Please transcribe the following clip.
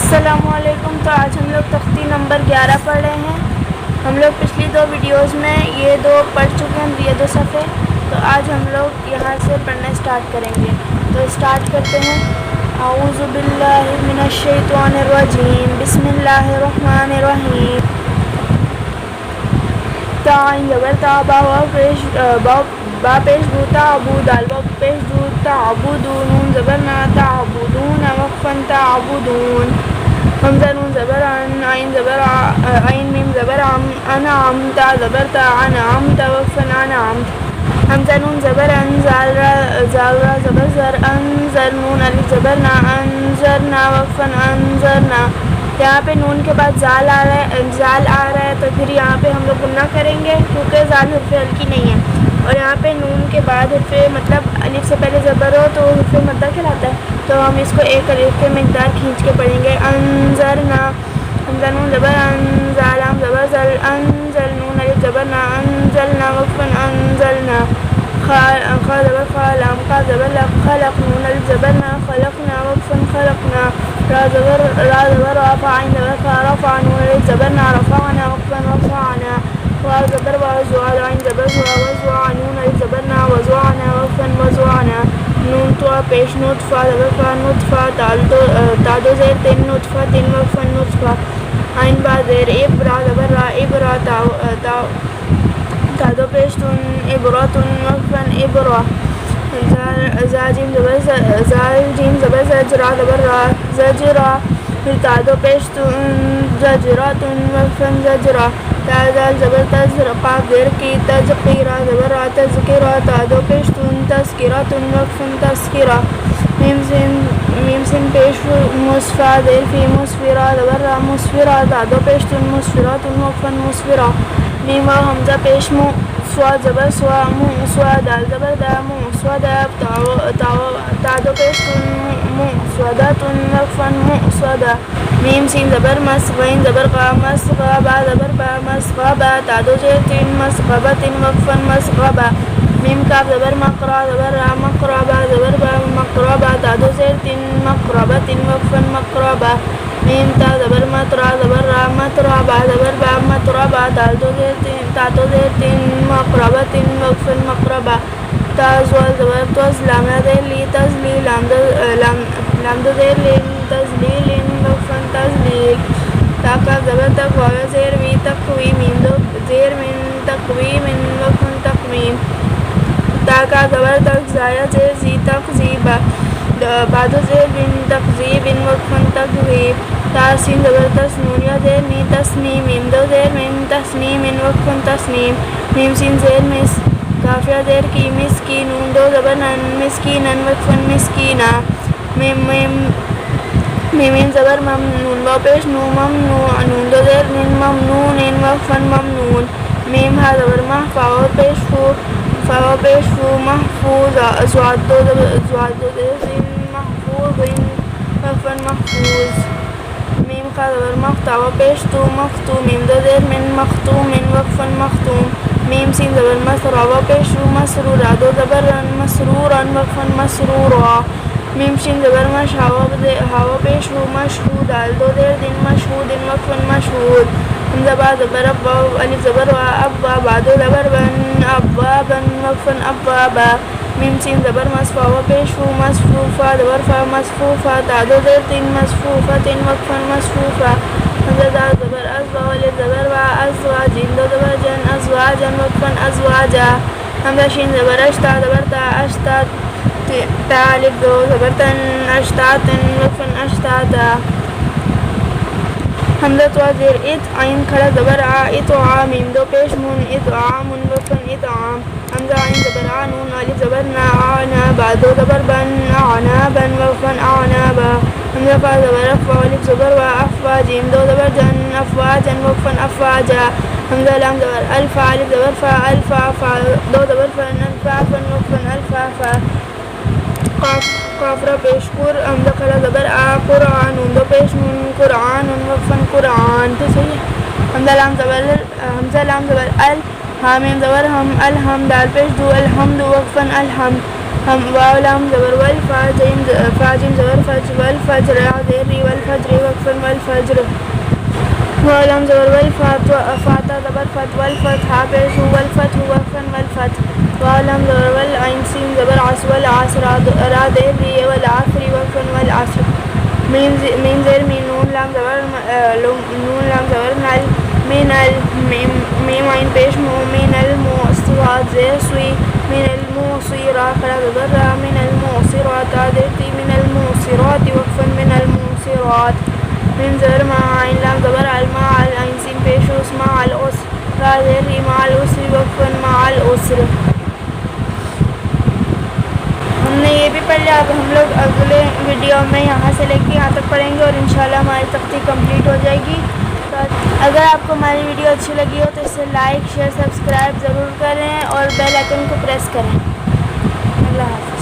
अस्सलामुअलैकुम। तो आज हम लोग तख्ती नंबर 11 पढ़ रहे हैं। हम लोग पिछली दो वीडियोस में ये दो पढ़ चुके हैं, ये दो सफ़े। तो आज हम लोग यहाँ से पढ़ना स्टार्ट करेंगे। तो स्टार्ट करते हैं। औज़ु बिल्लाहि मिनश शैतानिर रजीम, बिस्मिल्लाहिर रहमानिर रहीम। ताइन जबर ता बा पेश बूता अबू दाल बा पेश दूता अबूदून जबर ना ताबूदून वक्फन ताबूदून। हमज़ा नून ज़बर अन, आइन ज़बर आइन मीम ज़बर अम, अनअम ता ज़बर ता अनअम ता वक्फन अनअम। हमज़ा नून ज़बर अन, ज़ाल रा ज़बर ज़र, अनज़र नून अलिफ ज़बर ना, अनज़रना वक्फन अनज़रना। यहाँ पे नून के बाद ज़ाल आ रहा है तो फिर यहाँ पे हम लोग गुन्ना करेंगे क्योंकि ज़ाल हर्फ़ हल्की नहीं है। और यहाँ पे नून के बाद हर्फ़ मतलब अलिफ से पहले ज़बर हो तो हर्फ़ मद्दा कहलाता है। तो हम इसको एक अलिफ के मिक़दार खींच के पढ़ेंगे। अनज़रना, हमज़ा नून ज़बर अन, ज़ालम ज़बर ज़ल, अनज़ल नून अलिफ ज़बर ना, अनज़लना वक्फ़न अनज़लना। खा ज़बर खा, लाम का ज़बर लक, खलक नून अलिफ ज़बर ना, खलकना वक्फ़न खलकना। रा ज़बर रफ़ा, आइन ज़बर फा, रफ़ा नून अलिफ ज़बर ना, रफ़अना वक्फ़न रफ़अना। वाव ज़बर वा, ज़ुआ आइन ज़बर ज़ुआ, वज़ुआ नून अलिफ ज़बर ना, वज़ुआना वक्फ़न वज़ुआना। नून तो पेश नुत्फ़ा ज़बर फा, नुत्फ़ा तादो ज़ेर तिन, नुत्फ़ा तिन वक्फ़न नुत्फ़ा। आइन बा ज़ेर इब्रा ज़बर रा, इब्रा तादो पेश तुन, इब्रातुन वक्फ़न इब्रा। ज़ा जीम ज़बर ज़जरा ज़बर रा, ज़जरा। फिर तादो पेश तुन, ज़जरातुन वक्फ़न ज़जरा। ताज़ाल ज़बर तज़, क़ाफ़ ज़ेर की, तज़कीरा ज़बर रा, तज़किरा। तादो पेश तुन, तज़किरातुन वक्फ़न तज़किरा। मीम सिन पेश मुस्फ़ा ज़ेर फी, मुस्फ़िरा ज़बर रा, मुस्फ़िरा। तादो पेश तुन, मुस्फ़िरातुन वक्फ़न मुस्फ़िरा। मीम वाव हमज़ा पेश मु, स्वा ज़बर स्वा, मु स्वा दाल ज़बर दा, मु स्वदा। तादो पेश तुन, मु स्वदातुन वक्फ़न मु स्वदा। मीम सीन ज़बर मस, गैन ज़बर गा, मसगा बा ज़बर बा, मसगबा। तादो ज़ेर तीन, मसगबतिन वक्फ़न मसगबा। मीम काफ ज़बर मक़रा ज़बर रा, मक़रबा ज़बर बा, मक़रबा। तादो ज़ेर तीन, मक़रबतिन वक्फ़न मक़रबा। मीम ता ज़बर मत, रा ज़बर रा, मतरबा ज़बर बा, मतरबा। तादो ज़ेर तीन, मक़रबतिन वक्फ़न मक़रबा। ता ज़वाल ज़बर तज़, लाम ज़ेर ली, तज़ली। लाम ज़ेर लिन, तज़लीलिन वक्फ़न तज़लील। ता काफ ज़बर तक, वाव ज़ेर वी, तक़वी। मीम दो ज़ेर मिन, तक़वीमिन वक्फ़न तक़वीम। ता काफ ज़बर तक, ज़ाया ज़ेर ज़ी, तक़ज़ीबा। बादो ज़ेर बिन, तक़ज़ीबिन वक्फ़न तक़ज़ीब। ता सीन ज़बर तस, नून या ज़ेर नी, तस्नीम। मीम दो ज़ेर मिन, तस्नीमिन वक्फ़न तस्नीम। मीम सीन ज़ेर मिस, काफ या ज़ेर की, मिस्की। नून दो ज़बर नन, मिस्कीनन वक्फ़न मिस्कीना। मीम ज़बर मम, नून वाव पेश नू, ममनू। नून दो ज़ेर निन, ममनूनिन वक्फ़न ममनून। मीम हा ज़बर मह, फाव पेश फू, महफूज़। ज़वाद दो ज़ेर ज़िन, महफूज़िन वक्फ़न महफूज़। मीम खा ज़बर मख, तावा पेश तू, मख्तू। मीम दो ज़ेर मिन, मख्तूमिन वक्फ़न मख्तूम। मीम सीन ज़बर मस, रावा पेश रू, मसरू। रा दो ज़बर रन, मसरूरन वक्फ़न मसरूरा। मीम शीन ज़बर मश, हावा पेश रू, मशहूद। दाल दो ज़ेर दिन, मशहूदिन वक्फ़न मशहूद। हमज़ा बा ज़बर अब, वाव अलिफ ज़बर वा, अब्वा। बादो ज़बर बन, अब्वाबन वक्फ़न अब्वाबा। मीम सीन ज़बर मस, फावा पेश रू, मसफूफ़ा ज़बर फा, मसफूफ़ा। तादो ज़ेर तीन, मसफूफ़तिन वक्फ़न मसफूफ़ा। हमज़ा दाल ज़बर अज़, वाव अलिफ ज़बर वा, अज़वा। जीम दो ज़बर जन, अज़वाजन वक्फ़न अज़वाजा। हमज़ा शीन ज़बर अश, ता ज़बर ता, अशता। ता अलिफ दो ज़बर तन, अशतातन वक्फ़न अशताता। हमज़ा तो ज़ेर इत, आइन खड़ा ज़बर आ, इतआ। मीम दो पेश मुन, इतआमुन वक्फ़न इतआम। हमज़ा आइन ज़बर आ, नून अलिफ ज़बर ना, आना। बा दो ज़बर बन, आनाबन वक्फ़न आनाबा। हमज़ा फा ज़बर अफ, वाव अलिफ ज़बर वा, अफ़वा। जीम दो ज़बर जन, अफ़वाजन वक्फ़न अफ़वाजा। हमज़ा लाम ज़बर अल्फ़ा, अलिफ ज़बर फ़ा, अल्फ़ाफ़ा। दो ज़बर फ़न, अल्फ़ाफ़न वक्फ़न अल्फ़ाफ़ा। काफ़ रा पेश कुर, हमज़ा खड़ा ज़बर आ, कुरआन। नून दो पेश नून, कुरआनुन वक्फ़न कुरआन। तो सही है। हमज़ा लाम ज़बर अल, हा मीम ज़बर हम, अलहम। दाल पेश दू, अलहम्दु वक्फ़न अलहम। हम वालम ज़बर वल फाजिम ज़बर फज वल फज्र ज़ेरी वल फज्र वक्फन वल फज्र वालम ज़बर वल फाता ज़बर फत वल फत हा पेश वल फत वक्फन वल फत वालम ज़बर वल ऐन सीन ज़बर अस वल अस रा ज़ेरी वल आखरी वक्फन वल असर मीम ज़ेर मीम नून लाम ज़बर नल मीन अल मीम ऐन पेश मीन अल मुस्वाद ज़ेर सुई मीन अल मुसीरा रा ज़बर रा मीन अल मुसीरात ज़ेती मीन अल मुसीरात वक्फन मीन अल मुसीरात मीम ज़बर मा ऐन लाम ज़बर अल मा अल ऐन सीन पेश उस मा अल उस रा ज़ेरी मा अल उसरी वक्फन मा अल उसर। हमने ये भी पढ़ लिया। अब हम लोग अगले वीडियो में यहाँ से लेके यहाँ तक पढ़ेंगे और इंशाल्लाह हमारी तख्ती कंप्लीट हो जाएगी। तो अगर आपको हमारी वीडियो अच्छी लगी हो तो इसे लाइक शेयर सब्सक्राइब ज़रूर करें और बेल आइकन को प्रेस करें। अल्लाह हाफ़िज़।